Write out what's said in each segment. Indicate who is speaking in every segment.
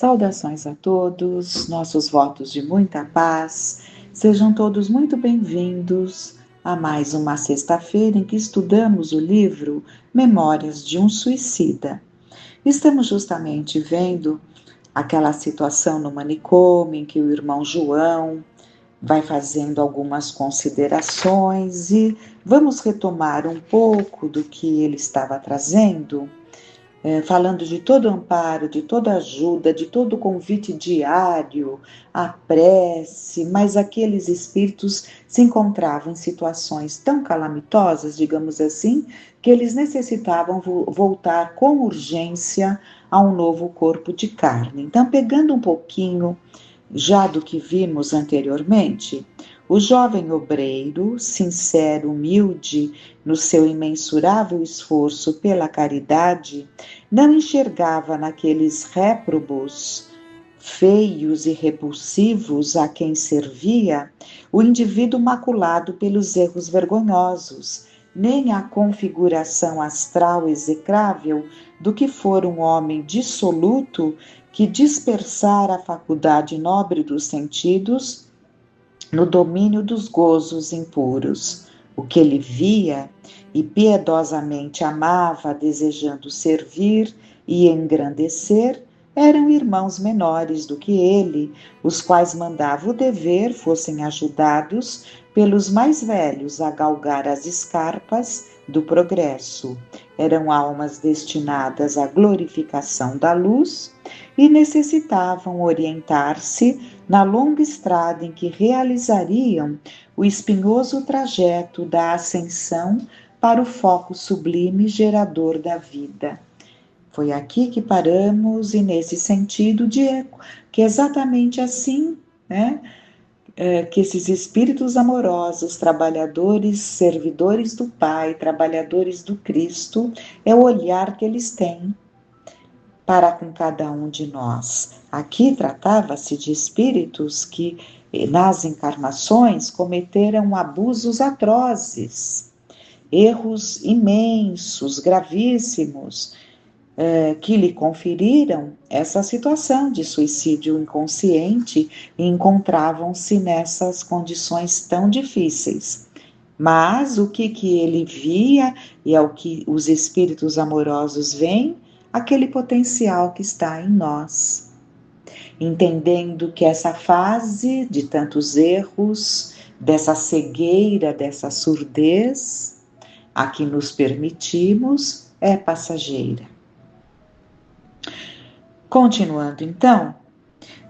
Speaker 1: Saudações a todos, nossos votos de muita paz. Sejam todos muito bem-vindos a mais uma sexta-feira em que estudamos o livro Memórias de um Suicida. Estamos justamente vendo aquela situação no manicômio em que o irmão João vai fazendo algumas considerações e vamos retomar um pouco do que ele estava trazendo. Falando de todo amparo, de toda ajuda, de todo convite diário, a prece, mas aqueles espíritos se encontravam em situações tão calamitosas, digamos assim, que eles necessitavam voltar com urgência a um novo corpo de carne. Então, pegando um pouquinho já do que vimos anteriormente, o jovem obreiro, sincero, humilde, no seu imensurável esforço pela caridade, não enxergava naqueles réprobos feios e repulsivos a quem servia o indivíduo maculado pelos erros vergonhosos, nem a configuração astral execrável do que for um homem dissoluto que dispersara a faculdade nobre dos sentidos no domínio dos gozos impuros. O que ele via e piedosamente amava, desejando servir e engrandecer, eram irmãos menores do que ele, os quais mandava o dever fossem ajudados pelos mais velhos a galgar as escarpas do progresso. Eram almas destinadas à glorificação da luz e necessitavam orientar-se na longa estrada em que realizariam o espinhoso trajeto da ascensão para o foco sublime gerador da vida. Foi aqui que paramos e nesse sentido, Diego, que é exatamente assim, né? Que esses espíritos amorosos, trabalhadores, servidores do Pai, trabalhadores do Cristo, é o olhar que eles têm para com cada um de nós. Aqui tratava-se de espíritos que, nas encarnações, cometeram abusos atrozes, erros imensos, gravíssimos, que lhe conferiram essa situação de suicídio inconsciente e encontravam-se nessas condições tão difíceis. Mas o que ele via e é o que os espíritos amorosos veem, aquele potencial que está em nós. Entendendo que essa fase de tantos erros, dessa cegueira, dessa surdez, a que nos permitimos, é passageira. Continuando então,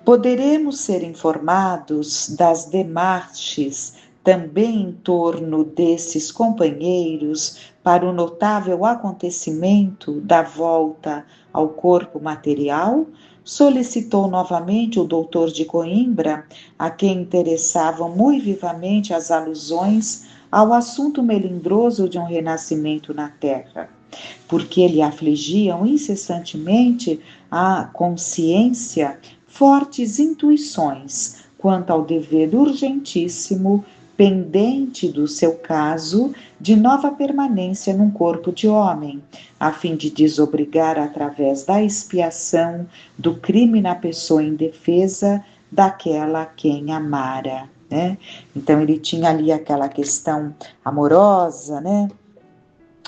Speaker 1: poderemos ser informados das demarches também em torno desses companheiros para o notável acontecimento da volta ao corpo material? Solicitou novamente o doutor de Coimbra, a quem interessavam muito vivamente as alusões ao assunto melindroso de um renascimento na Terra, porque lhe afligiam incessantemente a consciência fortes intuições quanto ao dever urgentíssimo pendente do seu caso de nova permanência num corpo de homem, a fim de desobrigar através da expiação do crime na pessoa indefesa daquela a quem amara, né? Então ele tinha ali aquela questão amorosa, né?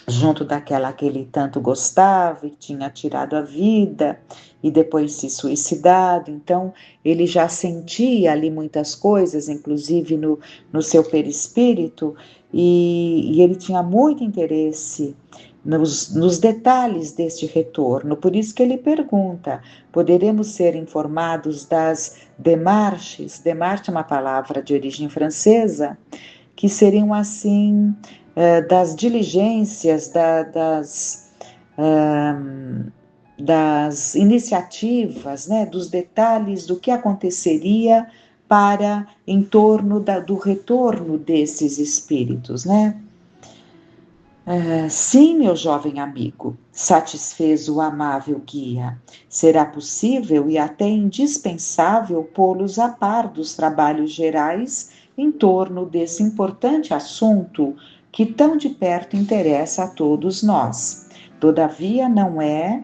Speaker 1: Junto daquela que ele tanto gostava e tinha tirado a vida e depois se suicidado. Então ele já sentia ali muitas coisas, inclusive no seu perispírito, e ele tinha muito interesse nos detalhes deste retorno. Por isso que ele pergunta: poderemos ser informados das démarches? Démarche é uma palavra de origem francesa, que seriam assim das diligências, das iniciativas, né, dos detalhes do que aconteceria para em torno do retorno desses espíritos, né? Sim, meu jovem amigo, satisfez o amável guia. Será possível e até indispensável pô-los a par dos trabalhos gerais em torno desse importante assunto que tão de perto interessa a todos nós. Todavia, não é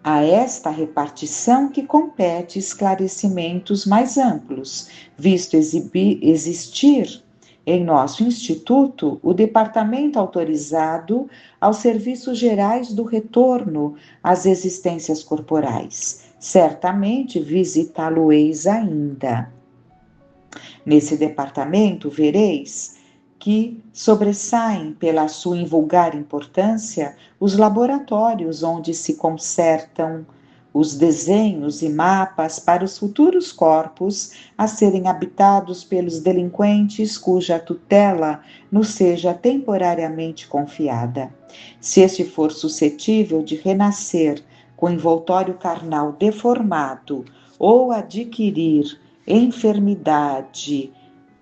Speaker 1: A esta repartição que compete esclarecimentos mais amplos, visto existir em nosso Instituto o departamento autorizado aos serviços gerais do retorno às existências corporais. Certamente visitá-lo-eis ainda. Nesse departamento, vereis que sobressaem pela sua invulgar importância os laboratórios onde se consertam os desenhos e mapas para os futuros corpos a serem habitados pelos delinquentes cuja tutela nos seja temporariamente confiada. Se este for suscetível de renascer com envoltório carnal deformado ou adquirir enfermidade,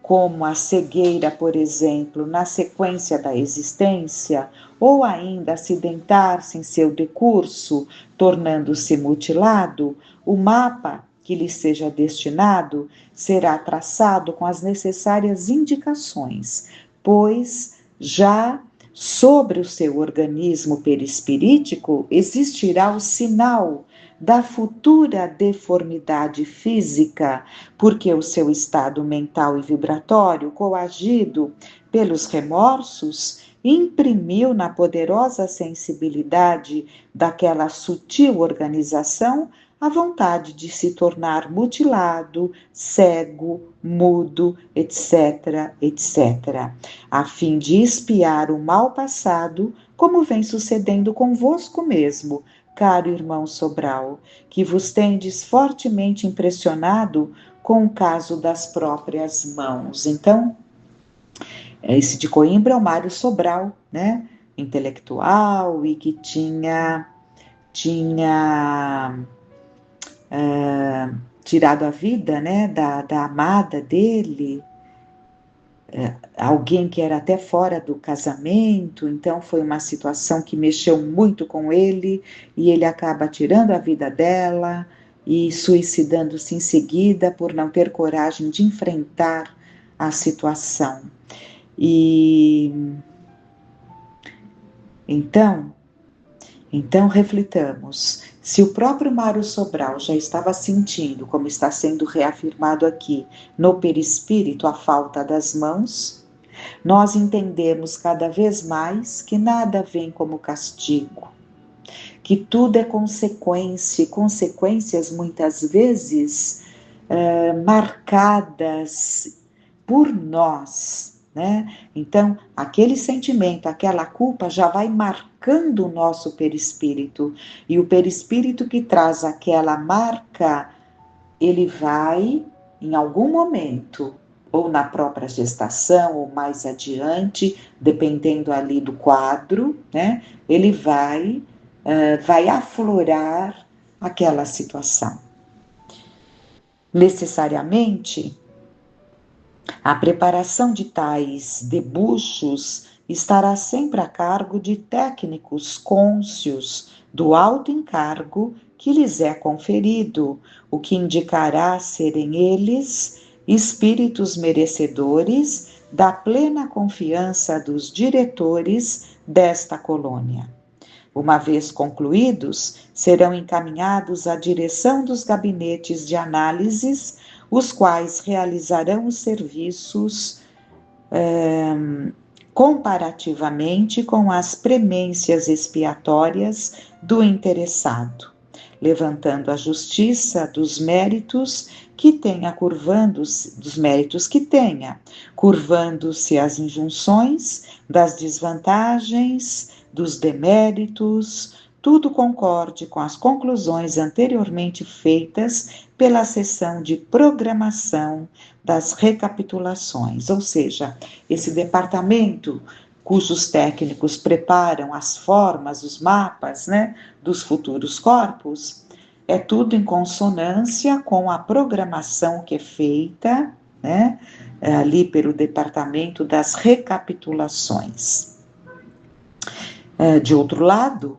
Speaker 1: como a cegueira, por exemplo, na sequência da existência, ou ainda acidentar-se em seu decurso, tornando-se mutilado, o mapa que lhe seja destinado será traçado com as necessárias indicações, pois já sobre o seu organismo perispirítico existirá o sinal da futura deformidade física, porque o seu estado mental e vibratório, coagido pelos remorsos, imprimiu na poderosa sensibilidade daquela sutil organização a vontade de se tornar mutilado, cego, mudo, etc., etc., a fim de expiar o mal passado, como vem sucedendo convosco mesmo, caro irmão Sobral, que vos tendes fortemente impressionado com o caso das próprias mãos. Então, esse de Coimbra é o Mário Sobral, né? Intelectual e que tinha tirado a vida, né, da amada dele, alguém que era até fora do casamento, então foi uma situação que mexeu muito com ele, e ele acaba tirando a vida dela e suicidando-se em seguida por não ter coragem de enfrentar a situação. E então reflitamos, se o próprio Mário Sobral já estava sentindo, como está sendo reafirmado aqui, no perispírito a falta das mãos, nós entendemos cada vez mais que nada vem como castigo, que tudo é consequência, e consequências muitas vezes marcadas por nós, né? Então, aquele sentimento, aquela culpa já vai marcando o nosso perispírito, e o perispírito que traz aquela marca, ele vai, em algum momento, ou na própria gestação, ou mais adiante, dependendo ali do quadro, né? Ele vai aflorar aquela situação. Necessariamente, a preparação de tais debuxos estará sempre a cargo de técnicos cônscios do alto encargo que lhes é conferido, o que indicará serem eles espíritos merecedores da plena confiança dos diretores desta colônia. Uma vez concluídos, serão encaminhados à direção dos gabinetes de análises, os quais realizarão os serviços comparativamente com as premências expiatórias do interessado, levantando a justiça dos méritos que tenha, curvando-se às injunções das desvantagens, dos deméritos, tudo concorde com as conclusões anteriormente feitas pela sessão de programação das recapitulações, ou seja, esse departamento cujos técnicos preparam as formas, os mapas, né, dos futuros corpos, é tudo em consonância com a programação que é feita, né, ali pelo departamento das recapitulações. De outro lado,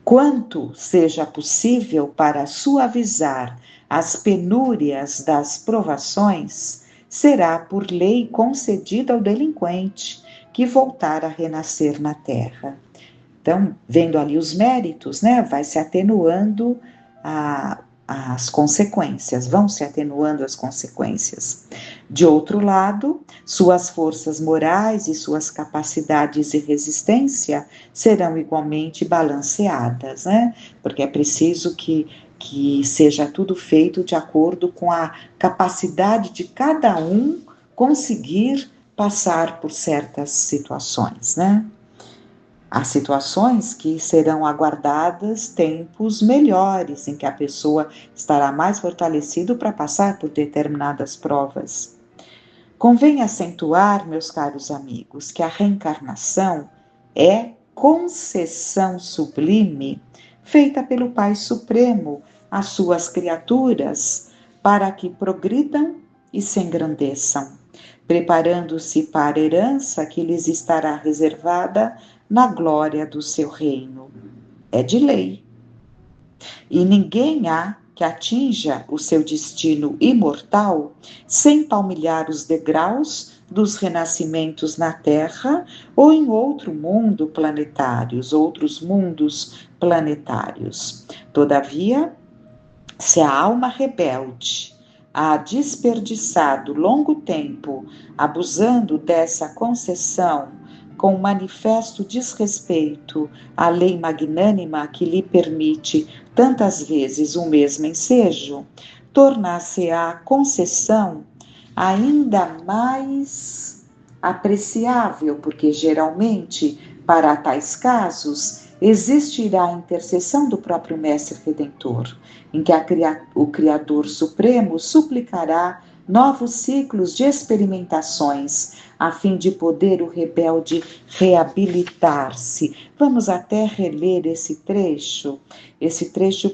Speaker 1: quanto seja possível para suavizar as penúrias das provações, será por lei concedida ao delinquente, que voltar a renascer na Terra. Então, vendo ali os méritos, né, vai se atenuando as consequências, vão se atenuando as consequências. De outro lado, suas forças morais e suas capacidades de resistência serão igualmente balanceadas, né? Porque é preciso que seja tudo feito de acordo com a capacidade de cada um conseguir passar por certas situações, né? Há situações que serão aguardadas tempos melhores, em que a pessoa estará mais fortalecida para passar por determinadas provas. Convém acentuar, meus caros amigos, que a reencarnação é concessão sublime feita pelo Pai Supremo às suas criaturas para que progridam e se engrandeçam, preparando-se para a herança que lhes estará reservada na glória do seu reino. É de lei. E ninguém há que atinja o seu destino imortal sem palmilhar os degraus dos renascimentos na Terra ou em outros mundos planetários. Todavia, se a alma rebelde há desperdiçado longo tempo abusando dessa concessão com manifesto desrespeito à lei magnânima que lhe permite tantas vezes o mesmo ensejo, tornar-se a concessão ainda mais apreciável, porque geralmente, para tais casos, existirá a intercessão do próprio Mestre Redentor, em que o Criador Supremo suplicará novos ciclos de experimentações, a fim de poder o rebelde reabilitar-se. Vamos até reler esse trecho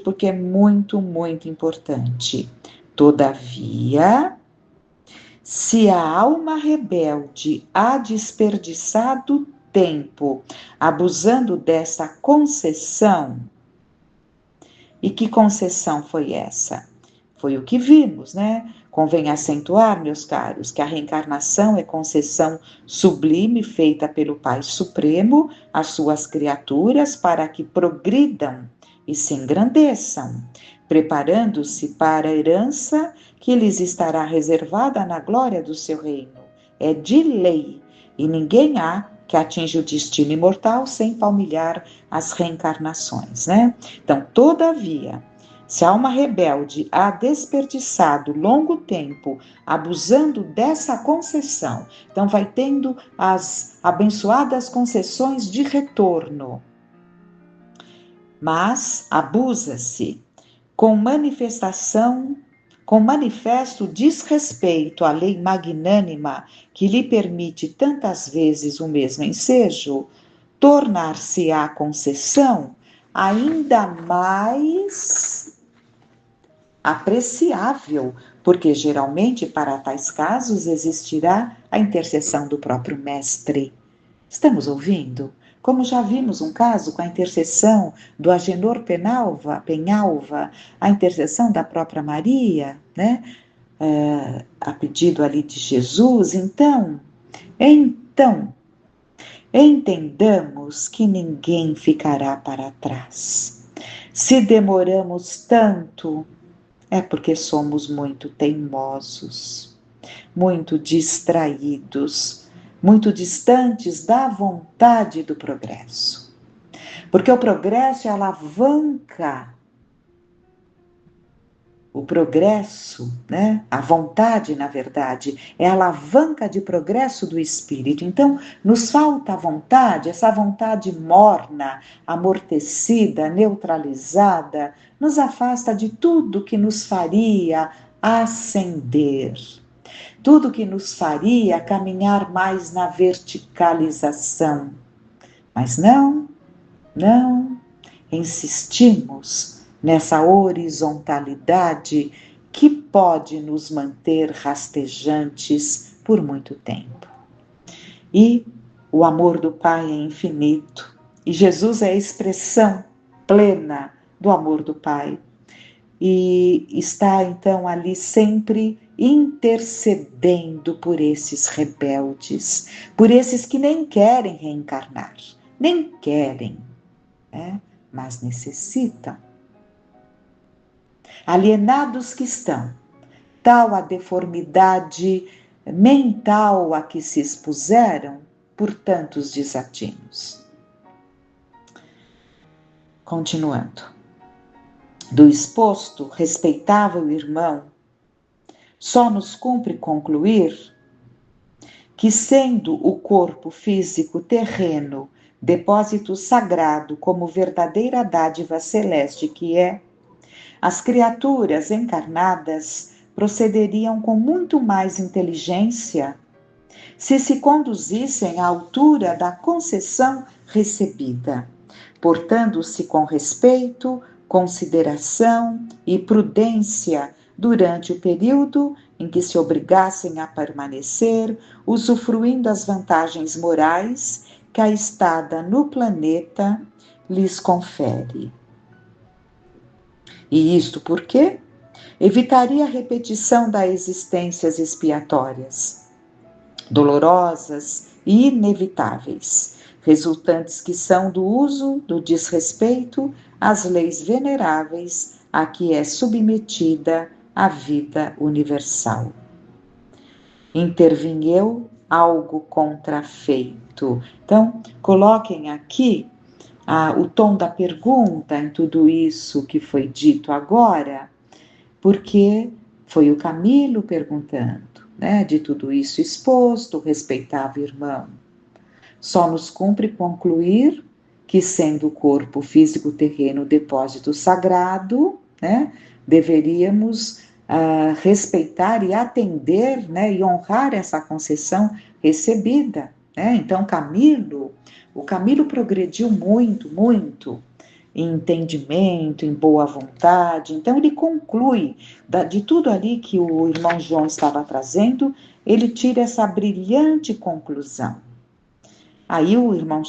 Speaker 1: porque é muito, muito importante. Todavia, se a alma rebelde há desperdiçado tempo abusando dessa concessão, e que concessão foi essa? Foi o que vimos, né? Convém acentuar, meus caros, que a reencarnação é concessão sublime feita pelo Pai Supremo às suas criaturas para que progridam e se engrandeçam, preparando-se para a herança que lhes estará reservada na glória do seu reino. É de lei, e ninguém há que atinja o destino imortal sem palmilhar as reencarnações, né? Então, todavia, se a alma rebelde há desperdiçado longo tempo abusando dessa concessão, então vai tendo as abençoadas concessões de retorno, mas abusa-se com manifesto desrespeito à lei magnânima que lhe permite tantas vezes o mesmo ensejo, tornar-se a concessão ainda mais apreciável, porque geralmente para tais casos existirá a intercessão do próprio Mestre. Estamos ouvindo? Como já vimos um caso com a intercessão do Agenor Penhalva, a intercessão da própria Maria, né? A pedido ali de Jesus. Então, entendamos que ninguém ficará para trás. Se demoramos tanto, é porque somos muito teimosos, muito distraídos, muito distantes da vontade do progresso. Porque o progresso é alavanca, o progresso, né? A vontade, na verdade, é a alavanca de progresso do espírito. Então, nos falta a vontade, essa vontade morna, amortecida, neutralizada, nos afasta de tudo que nos faria ascender. Tudo que nos faria caminhar mais na verticalização. Mas não, insistimos nessa horizontalidade que pode nos manter rastejantes por muito tempo. E o amor do Pai é infinito, e Jesus é a expressão plena do amor do Pai. e está então ali sempre intercedendo por esses rebeldes, por esses que nem querem reencarnar, nem querem, né? Mas necessitam. Alienados que estão, tal a deformidade mental a que se expuseram por tantos desatinos. Continuando. Do exposto, respeitável irmão, só nos cumpre concluir que, sendo o corpo físico terreno depósito sagrado como verdadeira dádiva celeste que é, as criaturas encarnadas procederiam com muito mais inteligência se conduzissem à altura da concessão recebida, portando-se com respeito, consideração e prudência durante o período em que se obrigassem a permanecer, usufruindo as vantagens morais que a estada no planeta lhes confere. E isto porque evitaria a repetição das existências expiatórias, dolorosas e inevitáveis, resultantes que são do uso, do desrespeito às leis veneráveis a que é submetida a vida universal. Intervim eu algo contrafeito. Então, coloquem aqui o tom da pergunta em tudo isso que foi dito agora, porque foi o Camilo perguntando, né, de tudo isso exposto, respeitável irmão. Só nos cumpre concluir que, sendo o corpo físico terreno depósito sagrado, né, deveríamos respeitar e atender, né, e honrar essa concessão recebida. Né? Então, o Camilo progrediu muito em entendimento, em boa vontade. Então, ele conclui, de tudo ali que o irmão João estava trazendo, ele tira essa brilhante conclusão. Aí o irmão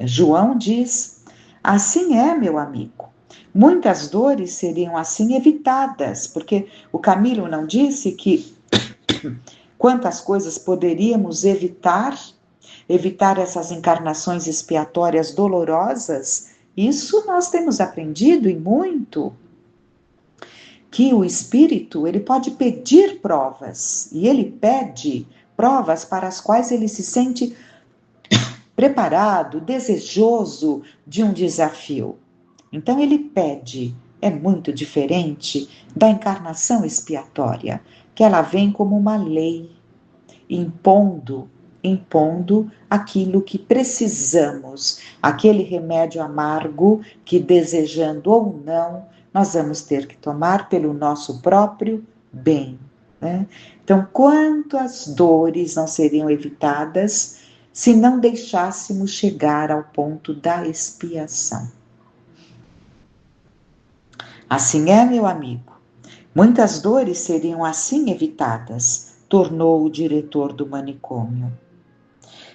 Speaker 1: João diz: assim é, meu amigo. Muitas dores seriam assim evitadas, porque o Camilo não disse que quantas coisas poderíamos evitar essas encarnações expiatórias dolorosas. Isso nós temos aprendido e muito, que o espírito ele pode pedir provas, e ele pede provas para as quais ele se sente preparado, desejoso de um desafio. Então ele pede, é muito diferente da encarnação expiatória, que ela vem como uma lei, impondo aquilo que precisamos, aquele remédio amargo que, desejando ou não, nós vamos ter que tomar pelo nosso próprio bem. Né? Então, quantas dores não seriam evitadas se não deixássemos chegar ao ponto da expiação? Assim é, meu amigo. Muitas dores seriam assim evitadas, tornou o diretor do manicômio.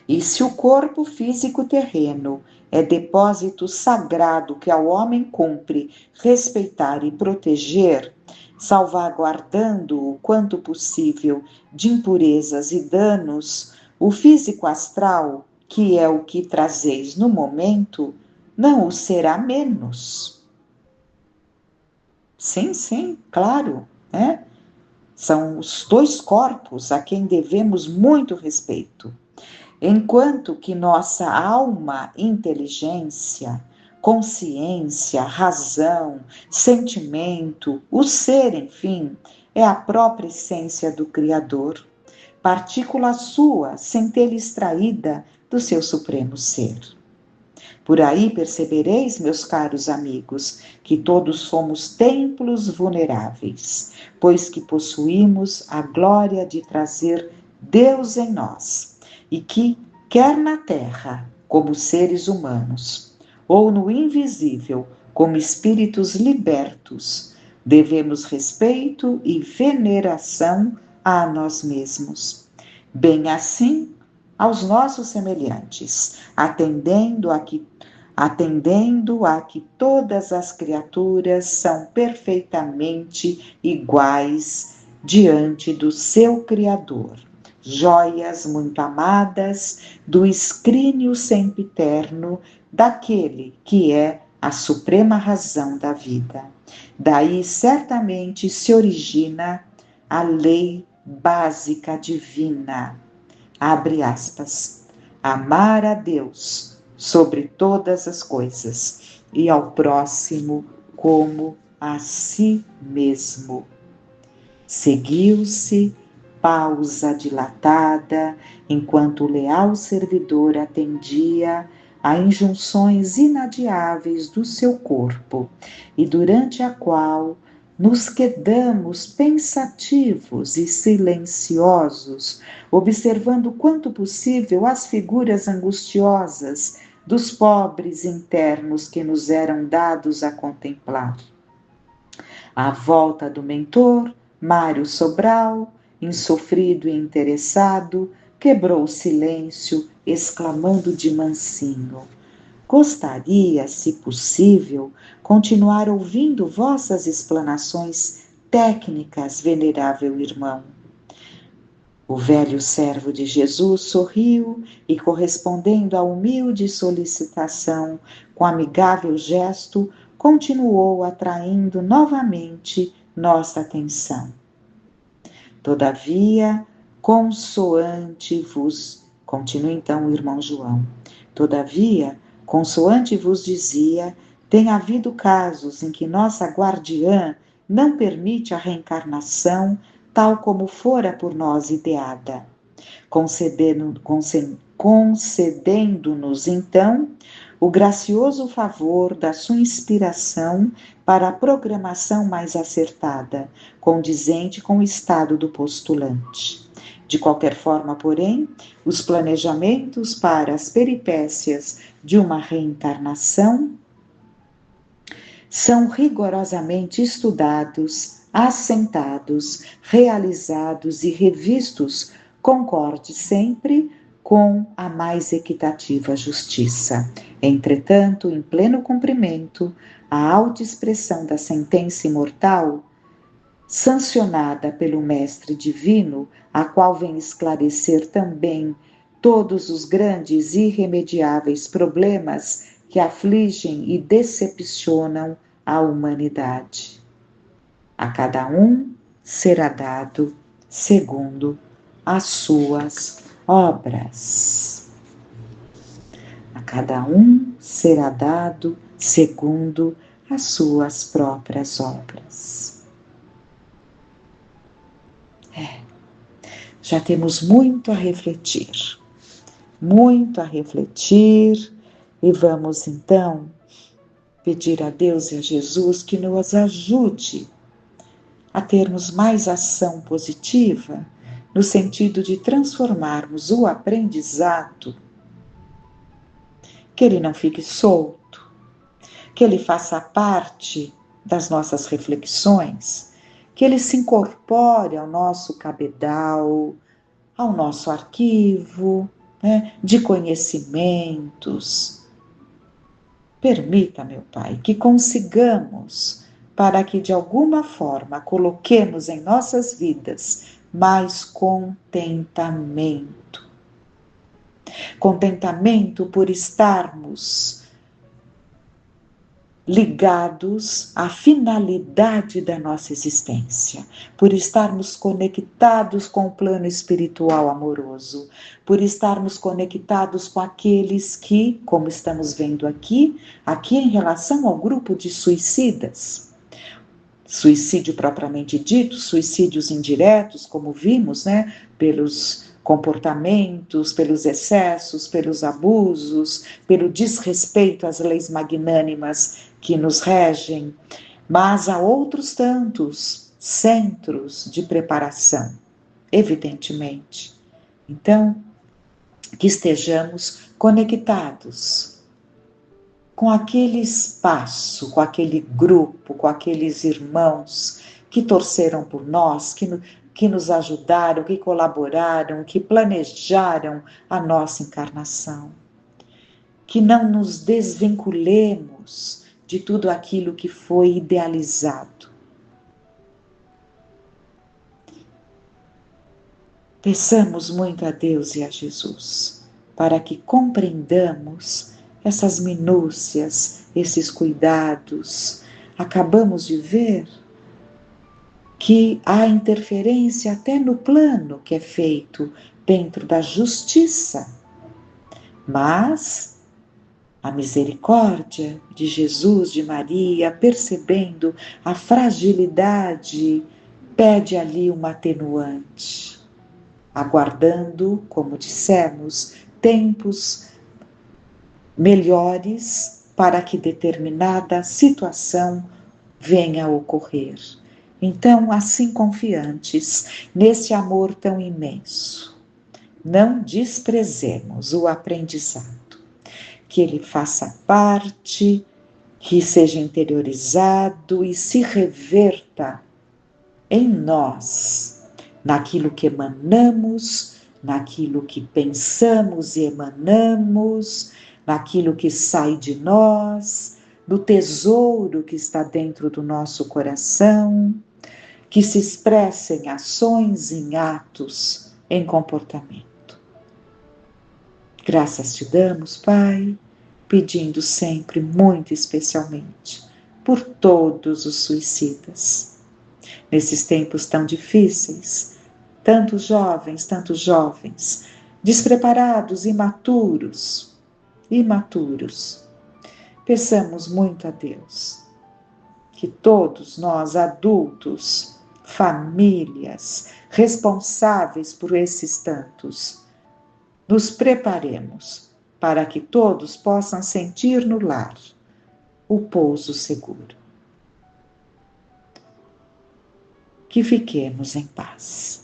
Speaker 1: E se o corpo físico terreno é depósito sagrado que ao homem cumpre respeitar e proteger, salvaguardando-o quanto possível de impurezas e danos, o físico astral, que é o que trazeis no momento, não o será menos. Sim, claro, né? São os dois corpos a quem devemos muito respeito. Enquanto que nossa alma, inteligência, consciência, razão, sentimento, o ser, enfim, é a própria essência do Criador, partícula sua, centelha extraída do seu supremo ser. Por aí percebereis, meus caros amigos, que todos somos templos vulneráveis, pois que possuímos a glória de trazer Deus em nós, e que, quer na terra, como seres humanos, ou no invisível, como espíritos libertos, devemos respeito e veneração a nós mesmos. Bem assim, aos nossos semelhantes, atendendo atendendo a que todas as criaturas são perfeitamente iguais diante do seu Criador. Joias muito amadas do escrínio sempiterno daquele que é a suprema razão da vida. Daí certamente se origina a lei básica divina. Abre aspas. Amar a Deus sobre todas as coisas e ao próximo como a si mesmo. Seguiu-se pausa dilatada, enquanto o leal servidor atendia a injunções inadiáveis do seu corpo, e durante a qual nos quedamos pensativos e silenciosos, observando quanto possível as figuras angustiosas dos pobres internos que nos eram dados a contemplar. À volta do mentor, Mário Sobral, insofrido e interessado, quebrou o silêncio, exclamando de mansinho: gostaria, se possível, continuar ouvindo vossas explanações técnicas, venerável irmão. O velho servo de Jesus sorriu e, correspondendo à humilde solicitação, com amigável gesto, continuou atraindo novamente nossa atenção. Todavia, continua então o irmão João, todavia, consoante vos dizia, tem havido casos em que nossa guardiã não permite a reencarnação tal como fora por nós ideada, concedendo-nos então o gracioso favor da sua inspiração para a programação mais acertada, condizente com o estado do postulante. De qualquer forma, porém, os planejamentos para as peripécias de uma reencarnação são rigorosamente estudados, assentados, realizados e revistos, concorde sempre com a mais equitativa justiça. Entretanto, em pleno cumprimento, a autoexpressão da sentença imortal, sancionada pelo Mestre Divino, a qual vem esclarecer também todos os grandes e irremediáveis problemas que afligem e decepcionam a humanidade. A cada um será dado segundo as suas obras. A cada um será dado segundo as suas próprias obras. Já temos muito a refletir, e vamos então pedir a Deus e a Jesus que nos ajude a termos mais ação positiva, no sentido de transformarmos o aprendizado, que ele não fique solto, que ele faça parte das nossas reflexões, que ele se incorpore ao nosso cabedal, ao nosso arquivo, de conhecimentos. Permita, meu Pai, que consigamos, para que de alguma forma coloquemos em nossas vidas mais contentamento. Contentamento por estarmos ligados à finalidade da nossa existência, por estarmos conectados com o plano espiritual amoroso, por estarmos conectados com aqueles que, como estamos vendo aqui em relação ao grupo de suicidas, suicídio propriamente dito, suicídios indiretos, como vimos, pelos comportamentos, pelos excessos, pelos abusos, pelo desrespeito às leis magnânimas que nos regem, mas há outros tantos centros de preparação, evidentemente. Então, que estejamos conectados com aquele espaço, com aquele grupo, com aqueles irmãos que torceram por nós, que nos ajudaram, que colaboraram, que planejaram a nossa encarnação. que não nos desvinculemos de tudo aquilo que foi idealizado. Peçamos muito a Deus e a Jesus para que compreendamos essas minúcias, esses cuidados. Acabamos de ver que há interferência até no plano que é feito dentro da justiça, mas a misericórdia de Jesus, de Maria, percebendo a fragilidade, pede ali uma atenuante, aguardando, como dissemos, tempos melhores para que determinada situação venha a ocorrer. Então, assim confiantes nesse amor tão imenso, não desprezemos o aprendizado, que ele faça parte, que seja interiorizado e se reverta em nós, naquilo que emanamos, naquilo que pensamos e emanamos, naquilo que sai de nós, no tesouro que está dentro do nosso coração, que se expressa em ações, em atos, em comportamento. Graças te damos, Pai, pedindo sempre, muito especialmente, por todos os suicidas. Nesses tempos tão difíceis, tantos jovens, despreparados, imaturos, peçamos muito a Deus que todos nós, adultos, famílias, responsáveis por esses tantos, nos preparemos para que todos possam sentir no lar o pouso seguro. Que fiquemos em paz.